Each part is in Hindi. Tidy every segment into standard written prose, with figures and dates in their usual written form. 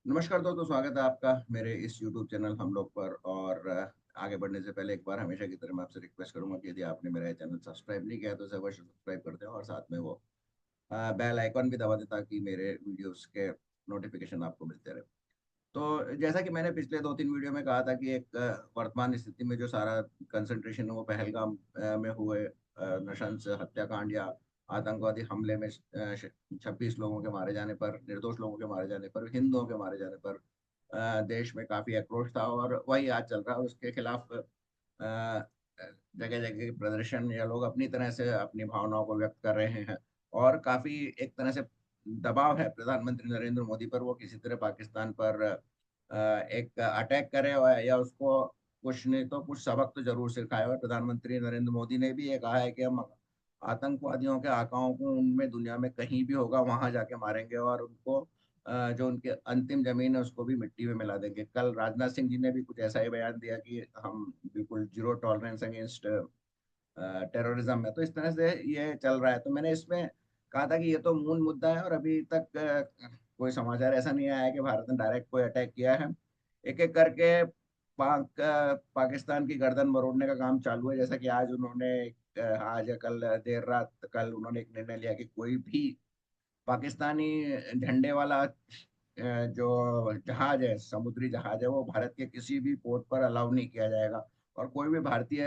नमस्कार दोस्तों, स्वागत है आपका मेरे इस YouTube चैनल हम लोग पर। और आगे बढ़ने से पहले एक बार हमेशा की तरह मैं आपसे रिक्वेस्ट करूंगा कि यदि आपने मेरा ये चैनल सब्सक्राइब नहीं किया है तो इसे अवश्य सब्सक्राइब कर दें और साथ में वो बेल आइकॉन भी दबा दें ताकि मेरे वीडियोस के नोटिफिकेशन आपको मिलते रहे। तो जैसा कि मैंने पिछले 2-3 वीडियो में कहा था कि एक वर्तमान स्थिति में जो सारा कंसंट्रेशन है वो पहलगाम में हुए नृशंस हत्याकांड या आतंकवादी हमले में 26 लोगों के मारे जाने पर, निर्दोष लोगों के मारे जाने पर, हिंदुओं के मारे जाने पर देश में काफी आक्रोश था और वही आज चल रहा है। उसके खिलाफ जगह जगह प्रदर्शन या लोग अपनी तरह से अपनी भावनाओं को व्यक्त कर रहे हैं। और काफी एक तरह से दबाव है प्रधानमंत्री नरेंद्र मोदी पर, वो किसी तरह पाकिस्तान पर एक अटैक करे या उसको कुछ नहीं तो कुछ सबक तो जरूर सिखाए। और प्रधानमंत्री नरेंद्र मोदी ने भी ये कहा है कि हम आतंकवादियों के आकाओं को उनमें दुनिया में कहीं भी होगा वहां जाके मारेंगे और उनको जो उनके अंतिम जमीन है उसको भी मिट्टी में मिला देंगे। कल राजनाथ सिंह जी ने भी कुछ ऐसा ही बयान दिया कि हम बिल्कुल जीरो टॉलरेंस अगेंस्ट टेररिज्म है। तो इस तरह से ये चल रहा है। तो मैंने इसमें कहा था कि ये तो मूल मुद्दा है और अभी तक कोई समाचार ऐसा नहीं आया है कि भारत ने डायरेक्ट कोई अटैक किया है। एक एक करके पाकिस्तान की गर्दन मरोड़ने का काम चालू है। जैसा कि आज उन्होंने आज या कल देर रात कल उन्होंने एक निर्णय लिया कि कोई भी पाकिस्तानी झंडे वाला जो जहाज है, समुद्री जहाज है, वो भारत के किसी भी पोर्ट पर अलाउ नहीं किया जाएगा। और कोई भी भारतीय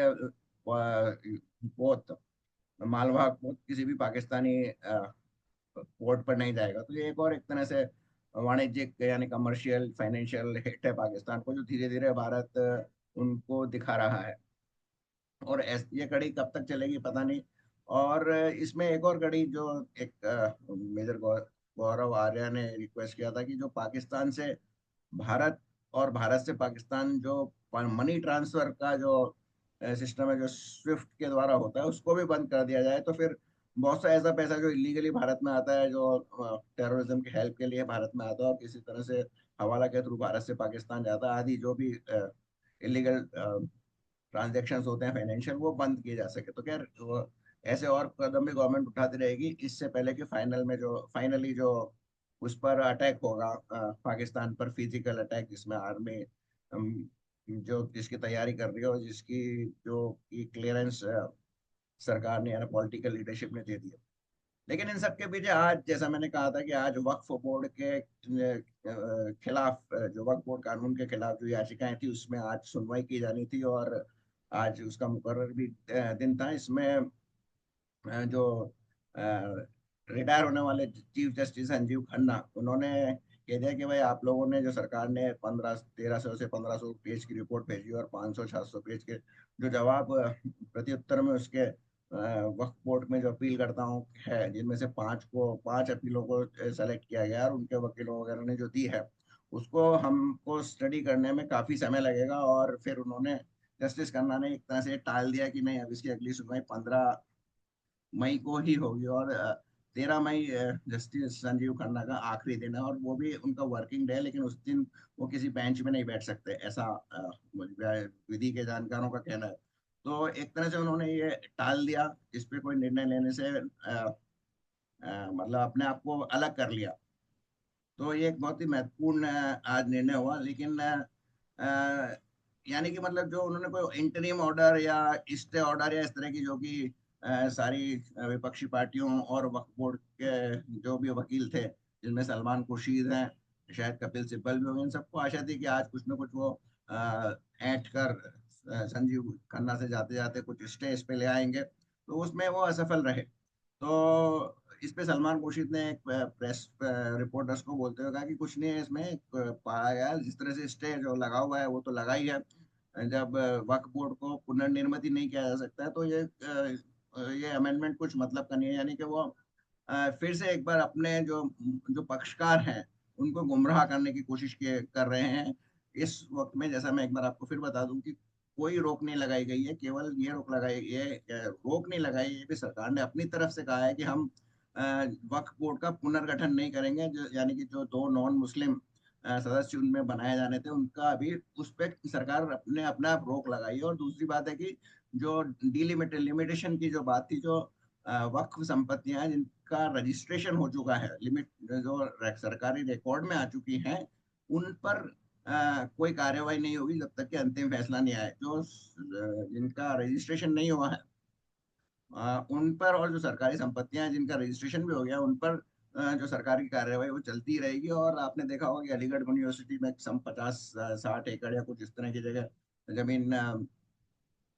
पोत मालवाहक पोत किसी भी पाकिस्तानी पोर्ट पर नहीं जाएगा। तो ये एक और एक तरह से वाणिज्यिक यानी कमर्शियल फाइनेंशियल हिट है पाकिस्तान को, जो धीरे धीरे भारत उनको दिखा रहा है। और ये कड़ी कब तक चलेगी पता नहीं। और इसमें एक और कड़ी जो एक मेजर गौरव आर्या ने रिक्वेस्ट किया था कि जो पाकिस्तान से भारत और भारत से पाकिस्तान जो मनी ट्रांसफर का जो सिस्टम है, जो स्विफ्ट के द्वारा होता है, उसको भी बंद कर दिया जाए। तो फिर बहुत सा ऐसा पैसा जो इलीगली भारत में आता है, जो टेररिज्म की हेल्प के लिए भारत में आता है और किसी तरह से हवाला के थ्रू भारत से पाकिस्तान जाता है, आदि जो भी इलीगल ट्रांजेक्शन होते हैं फाइनेंशियल, वो बंद किए जा सके। तो खैर वो ऐसे और कदम भी गवर्नमेंट उठाती रहेगी इससे पहले कि फाइनली जो उस पर अटैक होगा, पाकिस्तान पर फिजिकल अटैक जिसमें आर्मी जो जिसकी तैयारी कर रही है और जिसकी जो की क्लियरेंस सरकार ने यानी पॉलिटिकल लीडरशिप ने दे दी है। लेकिन इन सब के पीछे आज, जैसा मैंने कहा था कि आज वक्फ बोर्ड के खिलाफ, जो वक्फ बोर्ड कानून के खिलाफ जो याचिकाएं थी उसमें आज सुनवाई की जानी थी। और आज उसका मुकर्रर भी दिन था। इसमें जो रिटायर होने वाले चीफ जस्टिस संजीव खन्ना, उन्होंने कह दिया कि भाई आप लोगों ने, जो सरकार ने 1300 से 1500 पेज की रिपोर्ट भेजी और 500-700 पेज के जो जवाब प्रत्युत्तर में उसके वक्फ बोर्ड में जो अपील करता हूँ है, जिनमें से पांच अपीलों को सेलेक्ट किया गया और उनके वकीलों वगैरह ने जो दी है उसको हमको स्टडी करने में काफी समय लगेगा। और फिर उन्होंने, जस्टिस खन्ना ने एक तरह से टाल दिया कि नहीं, अब इसकी अगली सुनवाई 15 मई को ही होगी। और 13 मई जस्टिस संजीव खन्ना का आखिरी दिन है और वो भी उनका वर्किंग डे है। लेकिन उस दिन वो किसी बेंच में नहीं बैठ सकते, ऐसा विधि के जानकारों का कहना है। तो एक तरह से उन्होंने ये टाल दिया, इस पे कोई निर्णय लेने से मतलब अपने आप को अलग कर लिया। तो ये एक बहुत ही महत्वपूर्ण आज निर्णय हुआ। लेकिन यानी कि मतलब जो उन्होंने कोई इंटरिम ऑर्डर या स्टे ऑर्डर या इस तरह की जो कि सारी विपक्षी पार्टियों और वक्फ बोर्ड के जो भी वकील थे, जिनमें सलमान खुर्शीद हैं, शायद कपिल सिब्बल भी होंगे, इन सबको आशा थी कि आज कुछ ना कुछ वो ऐंठ कर संजीव खन्ना से जाते जाते कुछ स्टे इस पे ले आएंगे। तो उसमें वो असफल रहे। तो इस पे सलमान खुर्शीद ने एक प्रेस रिपोर्टर्स को बोलते हुए कहा कि कुछ नहीं है इसमें, पाया गया जिस तरह से स्टे जो लगा हुआ है वो तो लगा ही है। जब वक्फ बोर्ड को पुनर्निर्मित ही नहीं किया जा सकता है तो ये अमेंडमेंट कुछ मतलब का नहीं है। यानी कि वो फिर से एक बार अपने जो जो पक्षकार हैं उनको गुमराह करने की कोशिश कर रहे हैं। इस वक्त में, जैसा मैं एक बार आपको फिर बता दूं कि कोई रोक नहीं लगाई गई है, केवल ये रोक नहीं लगाई, ये भी सरकार ने अपनी तरफ से कहा है कि हम वक्फ बोर्ड का पुनर्गठन नहीं करेंगे। यानी कि जो दो नॉन मुस्लिम सदस्य उनमें बनाए जाने थे, उनका अभी उस पर सरकार अपने अपना आप रोक लगाई है। और दूसरी बात है कि जो डिलिमिटेड लिमिटेशन की जो बात थी, जो वक्फ संपत्तियां हैं जिनका रजिस्ट्रेशन हो चुका है, लिमिट जो सरकारी रिकॉर्ड में आ चुकी हैं, उन पर कोई कार्रवाई नहीं होगी जब तक कि अंतिम फैसला नहीं आए। जो जिनका रजिस्ट्रेशन नहीं हुआ है उन पर, और जो सरकारी संपत्तियां हैं जिनका रजिस्ट्रेशन भी हो गया उन पर जो सरकार की कार्रवाई वो चलती रहेगी। और आपने देखा होगा कि अलीगढ़ यूनिवर्सिटी में सम 50-60 एकड़ या कुछ इस तरह की जगह जमीन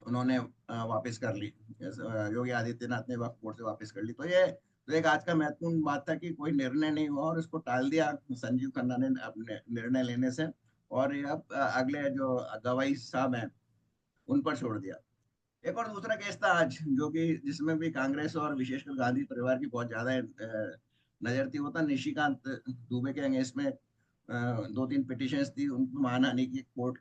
उन्होंने वापस कर ली। योगी आदित्यनाथ ने वक्फ बोर्ड से वापस कर ली। तो एक आज का महत्वपूर्ण बात था कि कोई निर्णय नहीं हुआ और इसको टाल दिया संजीव खन्ना ने अपने निर्णय लेने से। और ये अब अगले जो गवाही साहब हैं उन पर छोड़ दिया। एक और दूसरा केस था आज जो कि जिसमें भी कांग्रेस और विशेषकर गांधी परिवार की बहुत ज्यादा नजर थी। वो था निशिकांत दुबे के अगेंस्ट में 2-3 पिटिशंस थी। उनको मानहानि की कोर्ट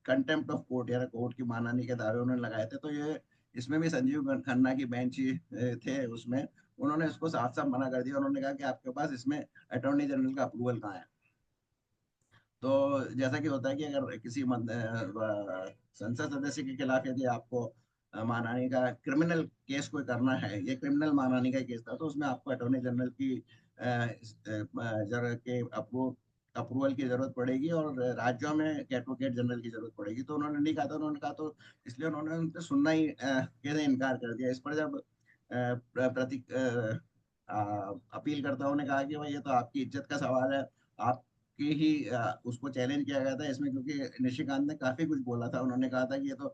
कंटेम्प्ट ऑफ कोर्ट या कोर्ट की मानहानि के दावे उन्होंने लगाए थे। तो ये इसमें भी संजीव खन्ना की बेंच ही थे उसमें। उन्होंने उसको साफ साफ मना कर दिया। उन्होंने कहा कि आपके पास इसमें अटॉर्नी जनरल का अप्रूवल कहाँ है। तो जैसा कि होता है कि अगर किसी संसद सदस्य के खिलाफ यदि आपको मानहानि का क्रिमिनल केस कोई करना है, ये क्रिमिनल मानहानि का केस था, तो उसमें आपको अटॉर्नी जनरल की जरूरत के अप्रूवल की जरूरत पड़ेगी और राज्यों में एडवोकेट जनरल की जरूरत पड़ेगी। तो उन्होंने नहीं कहा था। उन्होंने कहा तो इसलिए उन्होंने उनसे सुनना ही कैसे इनकार कर दिया। इस पर जब अपील करताओं ने कहा कि भाई ये तो आपकी इज्जत का सवाल है, आप कि ही उसको चैलेंज किया गया था इसमें, क्योंकि निशिकांत ने काफी कुछ बोला था। उन्होंने कहा था कि ये तो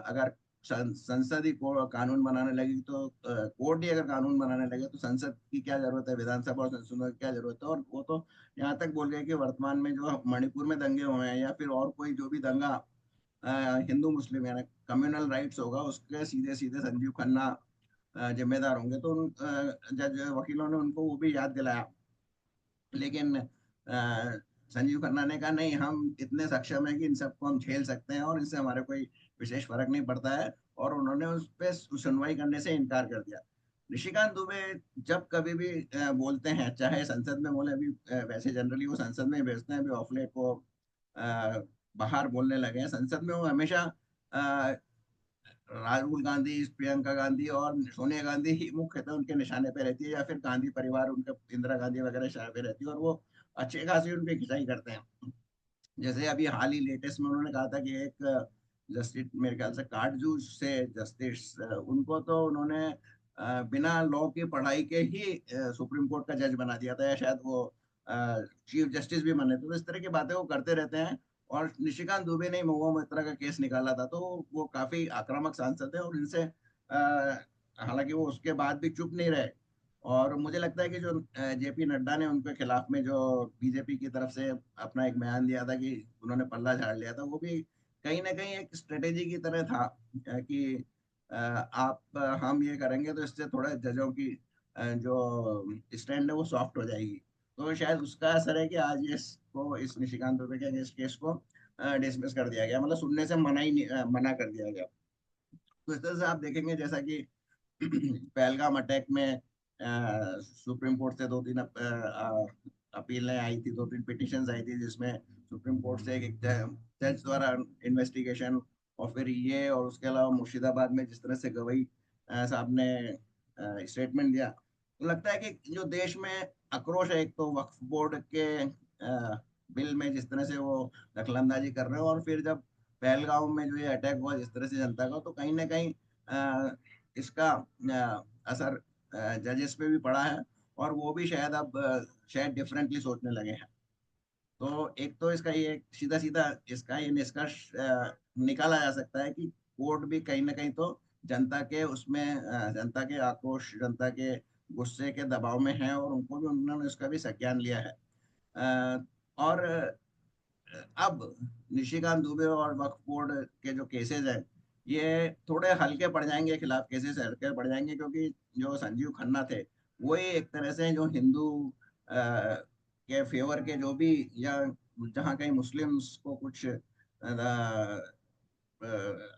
अगर संसद ही कानून बनाने लगी तो कोर्ट ही अगर कानून बनाने लगे तो संसद की क्या जरूरत है, विधानसभा और संसद की क्या जरूरत है। और वो तो यहाँ तक बोल गए कि वर्तमान में जो मणिपुर में दंगे हुए हैं या फिर और कोई जो भी दंगा हिंदू मुस्लिम यानी कम्युनल राइट्स होगा उसके सीधे सीधे संजीव खन्ना जिम्मेदार होंगे। तो उन जज वकीलों ने उनको वो भी याद दिलाया। लेकिन संजीव खन्ना ने कहा नहीं, हम इतने सक्षम हैं कि इन सबको हम झेल सकते हैं और इससे हमारे कोई विशेष फर्क नहीं पड़ता है। और उन्होंने उस पर सुनवाई करने से इनकार कर दिया। निशिकांत दुबे जब कभी भी बोलते हैं, चाहे संसद में बोले, अभी वैसे जनरली वो संसद में ही भेजते हैं, अभी ऑफ लेट वो अ, बाहर बोलने लगे हैं। संसद में वो हमेशा अ, राहुल गांधी, प्रियंका गांधी और सोनिया गांधी ही मुख्यतः उनके निशाने पे रहती है, या फिर गांधी परिवार, उनके इंदिरा गांधी वगैरह निशाने पे रहती है। और वो अच्छे खासी उनकी खिंचाई करते हैं। जैसे अभी हाल ही लेटेस्ट में उन्होंने कहा था कि एक जस्टिस, मेरे ख्याल से काटजू से जस्टिस, उनको तो उन्होंने बिना लॉ की पढ़ाई के ही सुप्रीम कोर्ट का जज बना दिया था, या शायद वो चीफ जस्टिस भी बने थे। तो इस तरह की बातें वो करते रहते हैं। और निशिकांत दुबे ने महुआ मोइत्रा का केस निकाला था। तो वो काफी आक्रामक सांसद है और इनसे हालांकि वो उसके बाद भी चुप नहीं रहे। और मुझे लगता है कि जो जेपी नड्डा ने उनके खिलाफ में जो बीजेपी की तरफ से अपना एक बयान दिया था कि उन्होंने पल्ला झाड़ लिया था, वो भी कहीं ना कहीं एक स्ट्रेटेजी की तरह था कि आप हम ये करेंगे तो इससे थोड़ा जजों की जो स्टैंड है वो सॉफ्ट हो जाएगी। तो शायद उसका असर है कि आज इस निशिकांत दुबे के इस केस को डिसमिस कर दिया गया, मतलब सुनने से मना ही मना कर दिया गया। तो इस तरह से आप देखेंगे जैसा कि पहलगाम अटैक में सुप्रीम कोर्ट से 2-3 अपीलें आई थी, 2-3 पिटिशंस आई थी, जिसमें सुप्रीम कोर्ट से एक जज द्वारा इन्वेस्टिगेशन, और फिर ये, और उसके अलावा मुर्शिदाबाद में जिस तरह से गवई साहब ने स्टेटमेंट दिया, तो लगता है कि जो देश में आक्रोश है, एक तो वक्फ बोर्ड के बिल में जिस तरह से वो दखलंदाजी कर रहे हो, और फिर जब पहलगाम में जो ये अटैक हुआ जिस तरह से जनता का, तो कहीं ना कहीं इसका असर जजेस पे भी पड़ा है। और वो भी शायद अब शायद डिफरेंटली सोचने लगे हैं। तो एक तो इसका ये सीधा सीधा इसका ये निष्कर्ष निकाला जा सकता है कि कोर्ट भी कहीं ना कहीं तो जनता के उसमें जनता के आक्रोश, जनता के गुस्से के दबाव में है, और उनको भी उन्होंने उसका भी संज्ञान लिया है। और अब निशिकांत दुबे और वक्फ बोर्ड के जो केसेस हैं ये थोड़े हल्के पड़ जाएंगे, खिलाफ केसेस हल्के पड़ जाएंगे, क्योंकि जो संजीव खन्ना थे वही एक तरह से जो हिंदू के फेवर के जो भी, या जहाँ कहीं मुस्लिम्स को कुछ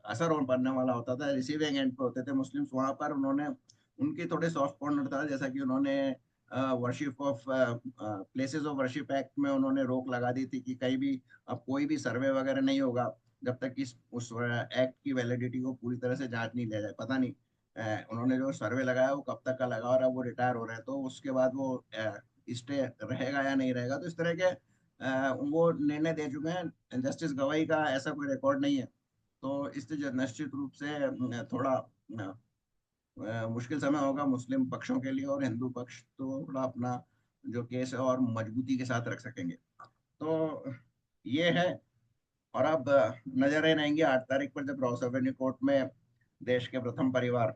असर और पड़ने वाला होता था, रिसीविंग एंड पे होते थे मुस्लिम्स, वहां पर उन्होंने उनकी थोड़े सॉफ्ट कॉर्नर था। जैसा कि उन्होंने worship of places of worship act में उन्होंने रोक लगा दी थी कि कहीं भी अब कोई भी सर्वे वगैरह नहीं होगा जब तक कि उस एक्ट की वैलिडिटी को पूरी तरह से जांच नहीं लिया जाए। पता नहीं उन्होंने जो सर्वे लगाया वो कब तक का लगा, और अब वो रिटायर हो रहे हैं, तो उसके बाद वो स्टे रहेगा या नहीं रहेगा। तो इस तरह के वो निर्णय दे चुके हैं। जस्टिस गवाई का ऐसा कोई रिकॉर्ड नहीं है, तो इससे जो निश्चित रूप से थोड़ा मुश्किल समय होगा मुस्लिम पक्षों के लिए, और हिंदू पक्ष तो थोड़ा अपना जो केस है और मजबूती के साथ रख सकेंगे। तो ये है। और अब नजरें रहेंगी 8 तारीख पर, जब रावसाहेबनी कोर्ट में देश के प्रथम परिवार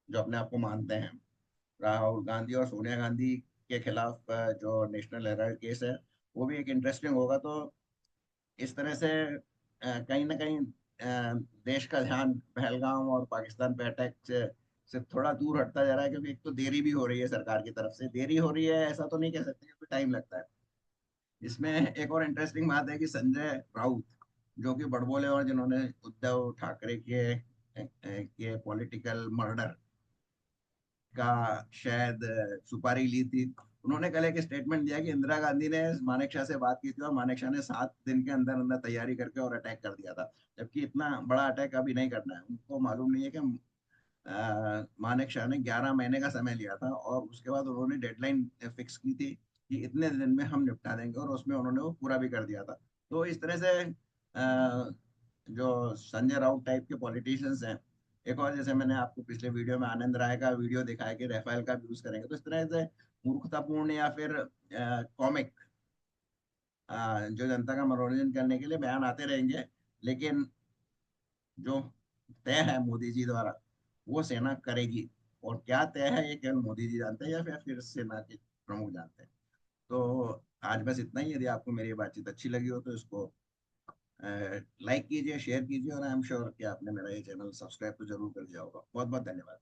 जो अपने आप को मानते हैं, राहुल गांधी और सोनिया गांधी के खिलाफ जो नेशनल हेराल्ड केस है, वो भी एक इंटरेस्टिंग होगा। तो इस तरह से कहीं ना कहीं देश का ध्यान पहलगाम और पाकिस्तान पे अटैक से थोड़ा दूर हटता जा रहा है, क्योंकि एक तो देरी भी हो रही है, सरकार की तरफ से देरी हो रही है ऐसा तो नहीं कह सकते, क्योंकि टाइम लगता है। इसमें एक और इंटरेस्टिंग बात है कि संजय राउत, जो कि बड़बोले और जिन्होंने उद्धव ठाकरे के पॉलिटिकल मर्डर का शायद सुपारी ली थी, उन्होंने कल एक स्टेटमेंट दिया कि इंदिरा गांधी ने मानेकशॉ से बात की थी और मानेकशॉ ने 7 दिन के अंदर अंदर तैयारी करके और अटैक कर दिया था। जबकि इतना बड़ा अटैक अभी नहीं करना है, उनको मालूम नहीं है कि मानेकशॉ ने 11 महीने का समय लिया था, और उसके बाद उन्होंने डेडलाइन फिक्स की थी कि इतने दिन में हम निपटा देंगे, और उसमें उन्होंने वो पूरा भी कर दिया था। तो इस तरह से जो संजय राउत टाइप के पॉलिटिशियंस हैं, एक और जैसे मैंने आपको पिछले वीडियो में आनंद राय का वीडियो दिखाया कि राफेल का यूज करेंगे, तो इस तरह से मूर्खतापूर्ण या फिर कॉमिक जो जनता का मनोरंजन करने के लिए बयान आते रहेंगे, लेकिन जो तय है मोदी जी द्वारा, वो सेना करेगी। और क्या तय है ये केवल मोदी जी जानते हैं, या फिर सेना के प्रमुख जानते हैं। तो आज बस इतना ही। यदि आपको मेरी बातचीत अच्छी लगी हो तो इसको लाइक कीजिए, शेयर कीजिए, और आई एम श्योर कि आपने मेरा ये चैनल सब्सक्राइब तो जरूर कर दिया होगा। बहुत बहुत धन्यवाद।